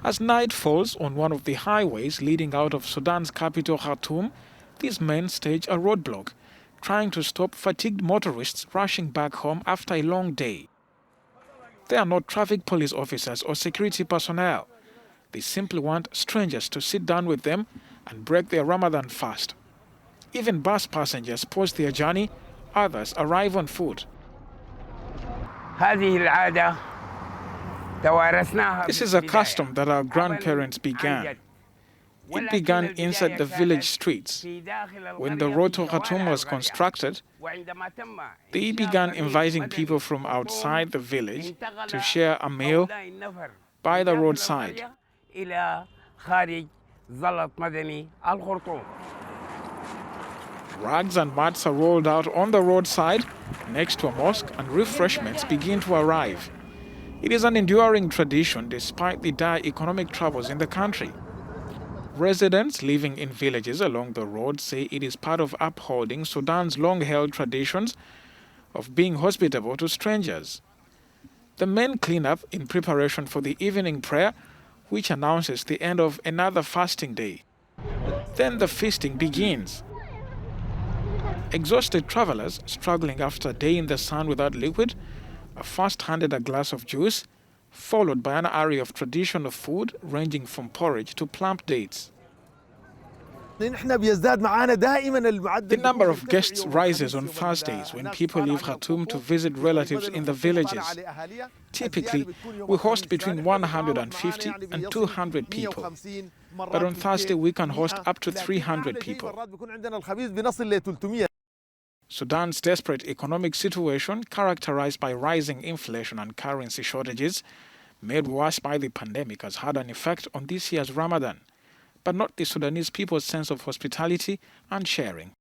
As night falls on one of the highways leading out of Sudan's capital Khartoum, these men stage a roadblock, trying to stop fatigued motorists rushing back home after a long day. They are not traffic police officers or security personnel. They simply want strangers to sit down with them and break their Ramadan fast. Even bus passengers pause their journey, others arrive on foot. This is a custom that our grandparents began. It began inside the village streets. When the road to Khartoum was constructed, they began inviting people from outside the village to share a meal by the roadside. Rugs and mats are rolled out on the roadside next to a mosque, and refreshments begin to arrive. It is an enduring tradition despite the dire economic troubles in the country. Residents living in villages along the road say it is part of upholding Sudan's long-held traditions of being hospitable to strangers. The men clean up in preparation for the evening prayer, which announces the end of another fasting day. Then the feasting begins. Exhausted travelers struggling after a day in the sun without liquid are first handed a glass of juice, followed by an array of traditional food ranging from porridge to plump dates. The number of guests rises on Thursdays when people leave Khartoum to visit relatives in the villages. Typically, we host between 150 and 200 people. But on Thursday, we can host up to 300 people. Sudan's desperate economic situation, characterized by rising inflation and currency shortages, made worse by the pandemic, has had an effect on this year's Ramadan, but not the Sudanese people's sense of hospitality and sharing.